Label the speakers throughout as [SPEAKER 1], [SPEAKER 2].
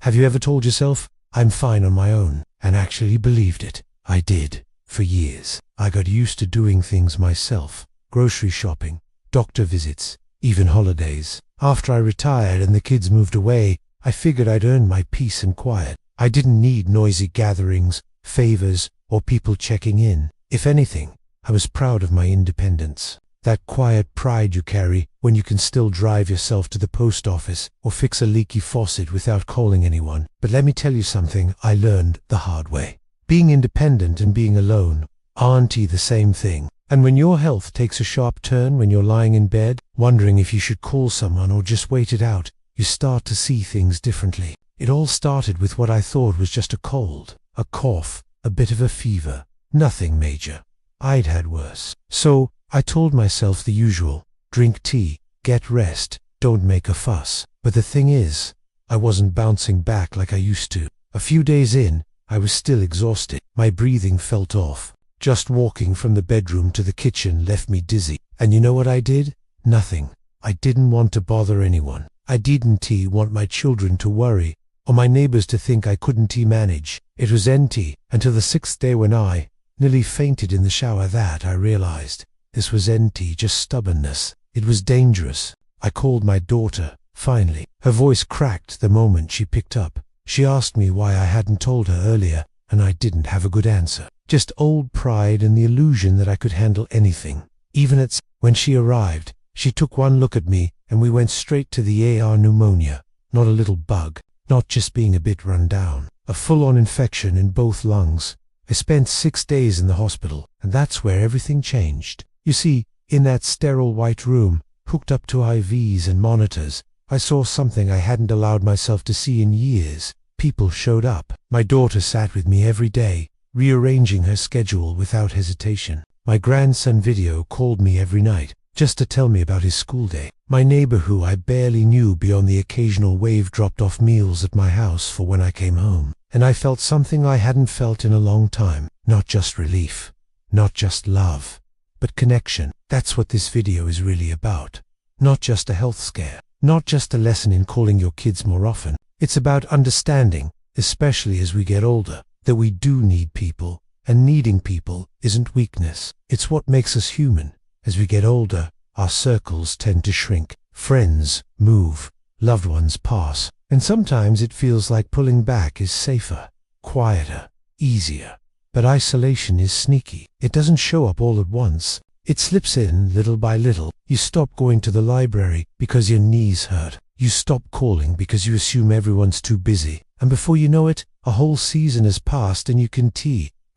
[SPEAKER 1] Have you ever told yourself, I'm fine on my own, and actually believed it? I did. For years, I got used to doing things myself. Grocery shopping, doctor visits, even holidays. After I retired and the kids moved away, I figured I'd earned my peace and quiet. I didn't need noisy gatherings, favors, or people checking in. If anything, I was proud of my independence. That quiet pride you carry when you can still drive yourself to the post office or fix a leaky faucet without calling anyone. But let me tell you something I learned the hard way. Being independent and being alone aren't the same thing. And when your health takes a sharp turn when you're lying in bed, wondering if you should call someone or just wait it out, you start to see things differently. It all started with what I thought was just a cold, a cough, a bit of a fever. Nothing major. I'd had worse. So I told myself the usual: drink tea, get rest, don't make a fuss. But the thing is, I wasn't bouncing back like I used to. A few days in, I was still exhausted. My breathing felt off. Just walking from the bedroom to the kitchen left me dizzy. And you know what I did? Nothing. I didn't want to bother anyone. I didn't want my children to worry, or my neighbors to think I couldn't manage. It was empty until the 6th day when I nearly fainted in the shower that I realized this was empty, just stubbornness. It was dangerous. I called my daughter, finally. Her voice cracked the moment she picked up. She asked me why I hadn't told her earlier, and I didn't have a good answer. Just old pride and the illusion that I could handle anything. Even when she arrived, she took one look at me and we went straight to the AR pneumonia. Not a little bug, not just being a bit run down. A full-on infection in both lungs. I spent 6 days in the hospital, and that's where everything changed. You see, in that sterile white room, hooked up to IVs and monitors, I saw something I hadn't allowed myself to see in years. People showed up. My daughter sat with me every day, rearranging her schedule without hesitation. My grandson Video called me every night, just to tell me about his school day. My neighbor, who I barely knew beyond the occasional wave, dropped off meals at my house for when I came home. And I felt something I hadn't felt in a long time. Not just relief, not just love, but connection. That's what this video is really about. Not just a health scare, not just a lesson in calling your kids more often. It's about understanding, especially as we get older, that we do need people, and needing people isn't weakness. It's what makes us human. As we get older, our circles tend to shrink. Friends move, loved ones pass, and sometimes it feels like pulling back is safer, quieter, easier. But isolation is sneaky. It doesn't show up all at once. It slips in little by little. You stop going to the library because your knees hurt. You stop calling because you assume everyone's too busy. And before you know it, a whole season has passed and you can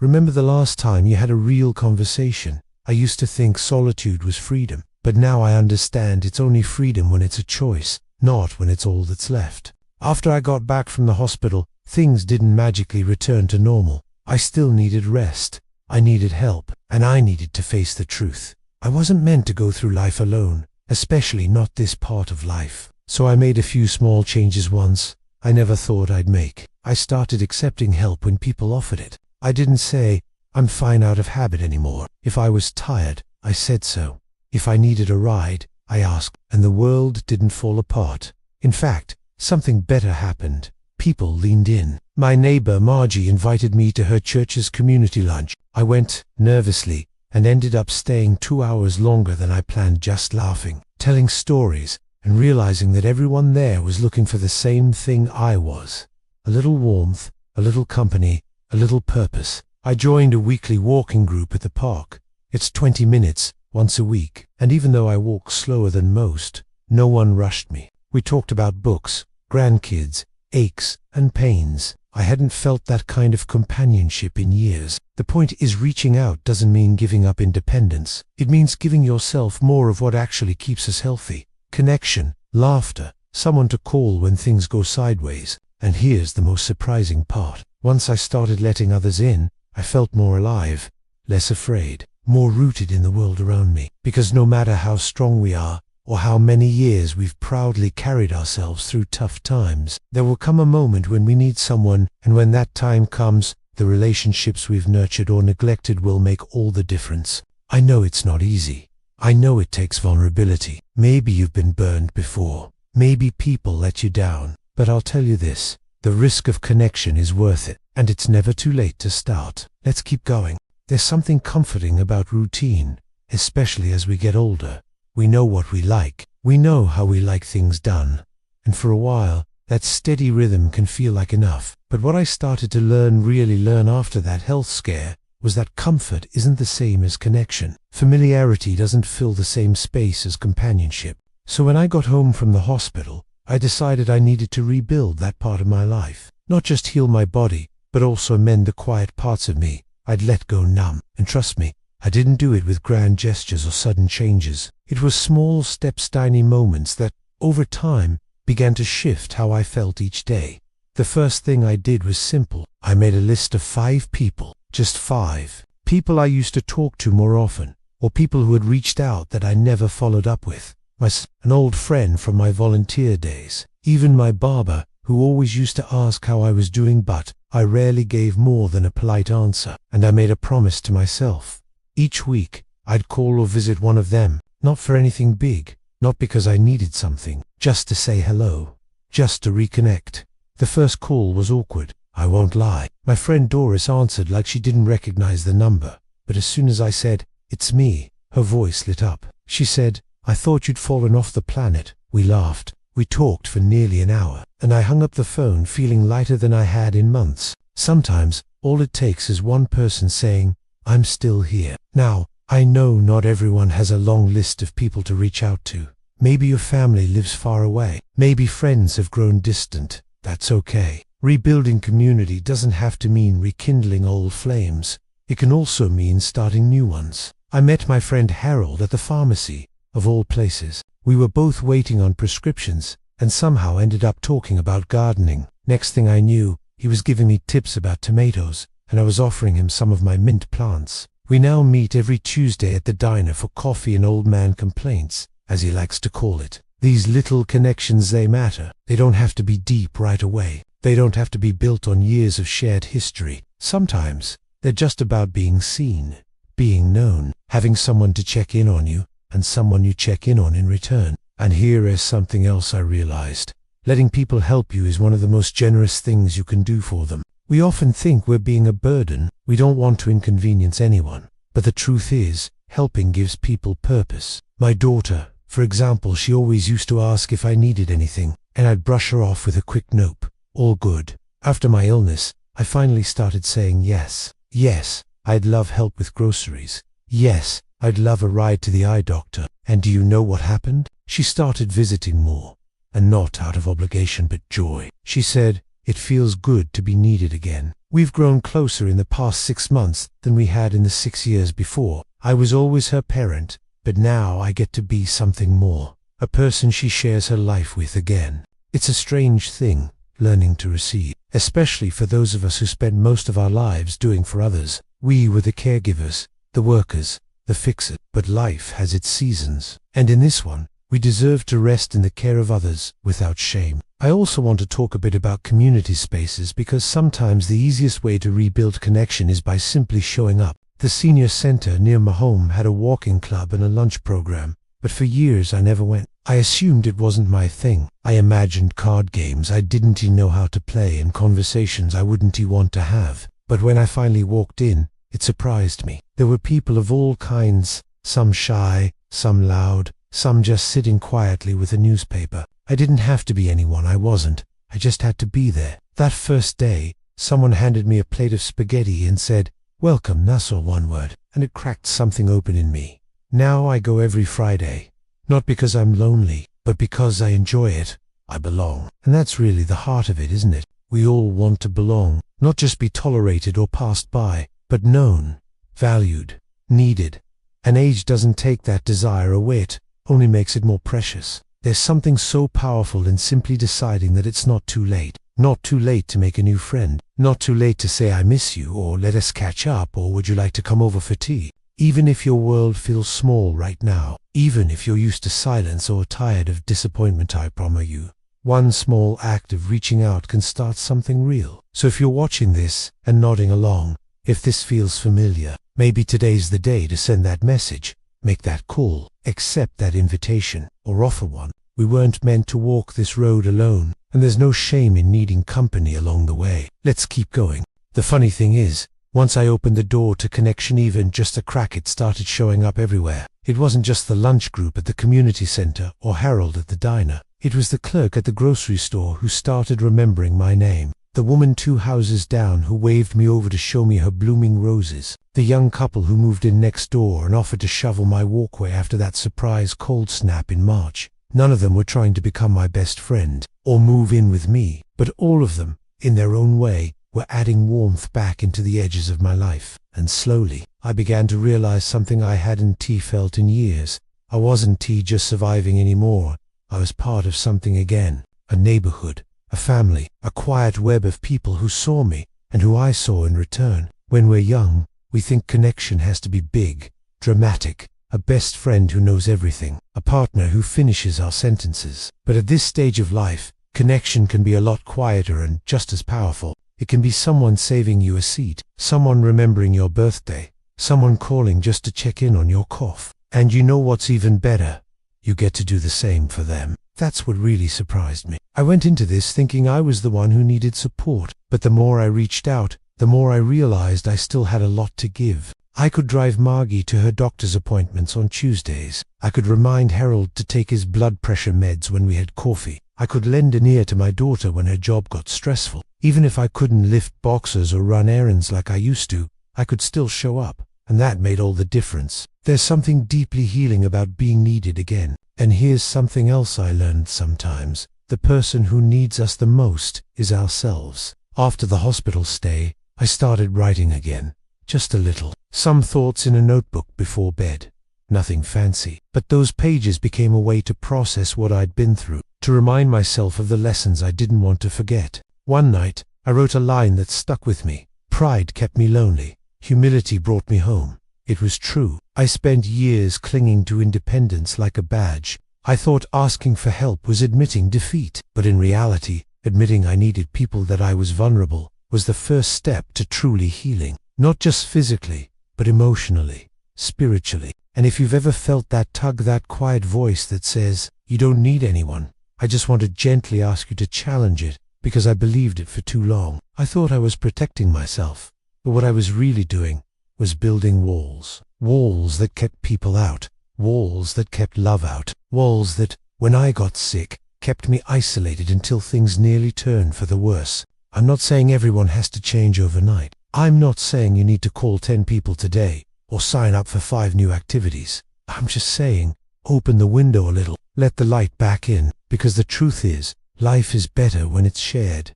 [SPEAKER 1] remember the last time you had a real conversation. I used to think solitude was freedom, but now I understand it's only freedom when it's a choice, not when it's all that's left. After I got back from the hospital, things didn't magically return to normal. I still needed rest. I needed help, and I needed to face the truth. I wasn't meant to go through life alone, especially not this part of life. So I made a few small changes once I never thought I'd make. I started accepting help when people offered it. I didn't say, I'm fine out of habit anymore. If I was tired, I said so. If I needed a ride, I asked, and the world didn't fall apart. In fact, something better happened. People leaned in. My neighbor Margie invited me to her church's community lunch. I went, nervously, and ended up staying 2 hours longer than I planned, just laughing, telling stories, and realizing that everyone there was looking for the same thing I was. A little warmth, a little company, a little purpose. I joined a weekly walking group at the park. It's 20 minutes, once a week, and even though I walk slower than most, no one rushed me. We talked about books, grandkids, aches and pains. I hadn't felt that kind of companionship in years. The point is, reaching out doesn't mean giving up independence. It means giving yourself more of what actually keeps us healthy. Connection, laughter, someone to call when things go sideways. And here's the most surprising part. Once I started letting others in, I felt more alive, less afraid, more rooted in the world around me. Because no matter how strong we are, or how many years we've proudly carried ourselves through tough times, there will come a moment when we need someone, and when that time comes, the relationships we've nurtured or neglected will make all the difference. I know it's not easy. I know it takes vulnerability. Maybe you've been burned before. Maybe people let you down. But I'll tell you this, The risk of connection is worth it, and it's never too late to start. Let's keep going. There's something comforting about routine, especially as we get older. We know what we like. We know how we like things done. And for a while, that steady rhythm can feel like enough. But what I started to really learn after that health scare was that comfort isn't the same as connection. Familiarity doesn't fill the same space as companionship. So when I got home from the hospital, I decided I needed to rebuild that part of my life. Not just heal my body, but also mend the quiet parts of me I'd let go numb. And trust me, I didn't do it with grand gestures or sudden changes. It was small steps, tiny moments that, over time, began to shift how I felt each day. The first thing I did was simple. I made a list of 5 people, just 5. People I used to talk to more often, or people who had reached out that I never followed up with. An old friend from my volunteer days. Even my barber, who always used to ask how I was doing, but I rarely gave more than a polite answer. And I made a promise to myself. Each week, I'd call or visit one of them, not for anything big, not because I needed something, just to say hello, just to reconnect. The first call was awkward, I won't lie. My friend Doris answered like she didn't recognize the number, but as soon as I said, "It's me," her voice lit up. She said, "I thought you'd fallen off the planet." We laughed. We talked for nearly an hour, and I hung up the phone feeling lighter than I had in months. Sometimes, all it takes is one person saying, "I'm still here." Now, I know not everyone has a long list of people to reach out to. Maybe your family lives far away. Maybe friends have grown distant. That's okay. Rebuilding community doesn't have to mean rekindling old flames. It can also mean starting new ones. I met my friend Harold at the pharmacy, of all places. We were both waiting on prescriptions, and somehow ended up talking about gardening. Next thing I knew, he was giving me tips about tomatoes, and I was offering him some of my mint plants. We now meet every Tuesday at the diner for coffee and old man complaints, as he likes to call it. These little connections, they matter. They don't have to be deep right away. They don't have to be built on years of shared history. Sometimes, they're just about being seen, being known, having someone to check in on you, and someone you check in on in return. And here is something else I realized. Letting people help you is one of the most generous things you can do for them. We often think we're being a burden. We don't want to inconvenience anyone. But the truth is, helping gives people purpose. My daughter, for example, she always used to ask if I needed anything, and I'd brush her off with a quick nope. All good. After my illness, I finally started saying yes. Yes, I'd love help with groceries. Yes, I'd love a ride to the eye doctor. And do you know what happened? She started visiting more. And not out of obligation but joy. She said, "It feels good to be needed again." We've grown closer in the past 6 months than we had in the 6 years before. I was always her parent, but now I get to be something more. A person she shares her life with again. It's a strange thing, learning to receive. Especially for those of us who spend most of our lives doing for others. We were the caregivers, the workers, the fixers. But life has its seasons. And in this one, we deserve to rest in the care of others without shame. I also want to talk a bit about community spaces because sometimes the easiest way to rebuild connection is by simply showing up. The senior center near my home had a walking club and a lunch program, but for years I never went. I assumed it wasn't my thing. I imagined card games I didn't know how to play and conversations I wouldn't want to have. But when I finally walked in, it surprised me. There were people of all kinds, some shy, some loud, some just sitting quietly with a newspaper. I didn't have to be anyone I wasn't. I just had to be there. That first day, someone handed me a plate of spaghetti and said, "Welcome," that's all one word, and it cracked something open in me. Now I go every Friday. Not because I'm lonely, but because I enjoy it. I belong. And that's really the heart of it, isn't it? We all want to belong, not just be tolerated or passed by, but known, valued, needed. And age doesn't take that desire away, it only makes it more precious. There's something so powerful in simply deciding that it's not too late. Not too late to make a new friend. Not too late to say I miss you, or let us catch up, or would you like to come over for tea? Even if your world feels small right now, even if you're used to silence or tired of disappointment, I promise you, one small act of reaching out can start something real. So if you're watching this and nodding along, if this feels familiar, maybe today's the day to send that message, make that call, accept that invitation, or offer one. We weren't meant to walk this road alone. and there's no shame in needing company along the way. Let's keep going. The funny thing is, once I opened the door to connection, even just a crack, it started showing up everywhere. It wasn't just the lunch group at the community center or Harold at the diner. It was the clerk at the grocery store who started remembering my name. The woman 2 houses down who waved me over to show me her blooming roses. The young couple who moved in next door and offered to shovel my walkway after that surprise cold snap in March. None of them were trying to become my best friend or move in with me, but all of them, in their own way, were adding warmth back into the edges of my life. And slowly, I began to realize something I hadn't felt in years. I wasn't just surviving anymore. I was part of something again. A neighborhood, a family, a quiet web of people who saw me and who I saw in return. When we're young, we think connection has to be big, dramatic, a best friend who knows everything, a partner who finishes our sentences. But at this stage of life, connection can be a lot quieter and just as powerful. It can be someone saving you a seat, someone remembering your birthday, someone calling just to check in on your cough. And you know what's even better? You get to do the same for them. That's what really surprised me. I went into this thinking I was the one who needed support, but the more I reached out, the more I realized I still had a lot to give. I could drive Margie to her doctor's appointments on Tuesdays. I could remind Harold to take his blood pressure meds when we had coffee. I could lend an ear to my daughter when her job got stressful. Even if I couldn't lift boxes or run errands like I used to, I could still show up, and that made all the difference. There's something deeply healing about being needed again. And here's something else I learned sometimes. The person who needs us the most is ourselves. After the hospital stay, I started writing again. Just a little. Some thoughts in a notebook before bed. Nothing fancy. But those pages became a way to process what I'd been through, to remind myself of the lessons I didn't want to forget. One night, I wrote a line that stuck with me. Pride kept me lonely. Humility brought me home. It was true. I spent years clinging to independence like a badge. I thought asking for help was admitting defeat. But in reality, admitting I needed people, that I was vulnerable, was the first step to truly healing. Not just physically, but emotionally, spiritually. And if you've ever felt that tug, that quiet voice that says, you don't need anyone, I just want to gently ask you to challenge it, because I believed it for too long. I thought I was protecting myself, but what I was really doing was building walls. Walls that kept people out. Walls that kept love out. Walls that, when I got sick, kept me isolated until things nearly turned for the worse. I'm not saying everyone has to change overnight. I'm not saying you need to call 10 people today, or sign up for 5 new activities. I'm just saying, open the window a little, let the light back in, because the truth is, life is better when it's shared.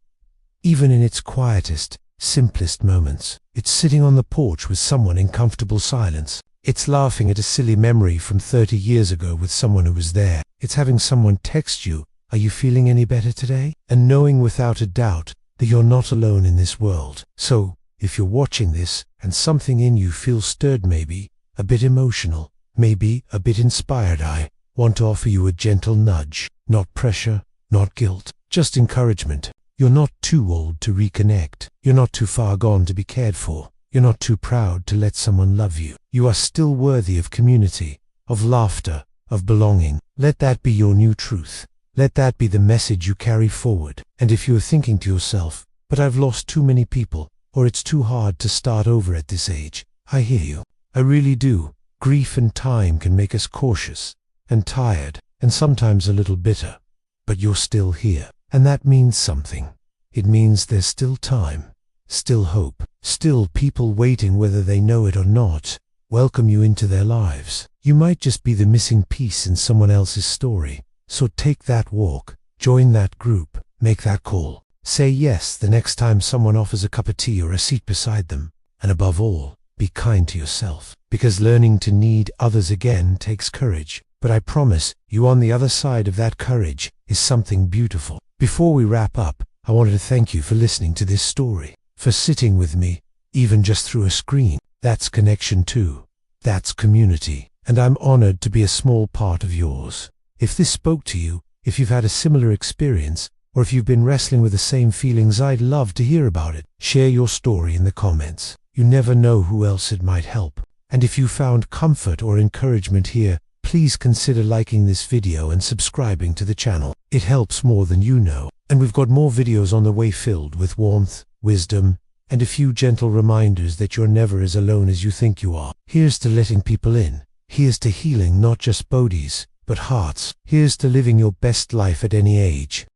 [SPEAKER 1] Even in its quietest, simplest moments. It's sitting on the porch with someone in comfortable silence. It's laughing at a silly memory from 30 years ago with someone who was there. It's having someone text you, "Are you feeling any better today?" And knowing without a doubt that you're not alone in this world. So, if you're watching this and something in you feels stirred, maybe a bit emotional, maybe a bit inspired, I want to offer you a gentle nudge. Not pressure, not guilt, just encouragement. You're not too old to reconnect. You're not too far gone to be cared for. You're not too proud to let someone love you. You are still worthy of community, of laughter, of belonging. Let that be your new truth. Let that be the message you carry forward. And if you're thinking to yourself, but I've lost too many people, or it's too hard to start over at this age, I hear you. I really do. Grief and time can make us cautious and tired and sometimes a little bitter. But you're still here, and that means something. It means there's still time, still hope, still people waiting, whether they know it or not, welcome you into their lives. You might just be the missing piece in someone else's story. So take that walk, join that group, make that call. Say yes the next time someone offers a cup of tea or a seat beside them. And above all, be kind to yourself, because learning to need others again takes courage. But I promise you, on the other side of that courage is something beautiful. Before we wrap up, I wanted to thank you for listening to this story, for sitting with me, even just through a screen. That's connection too. That's community. And I'm honored to be a small part of yours. If this spoke to you, if you've had a similar experience, or if you've been wrestling with the same feelings, I'd love to hear about it. Share your story in the comments. You never know who else it might help. And if you found comfort or encouragement here, please consider liking this video and subscribing to the channel. It helps more than you know. And we've got more videos on the way filled with warmth, wisdom, and a few gentle reminders that you're never as alone as you think you are. Here's to letting people in. Here's to healing not just bodies, but hearts. Here's to living your best life at any age.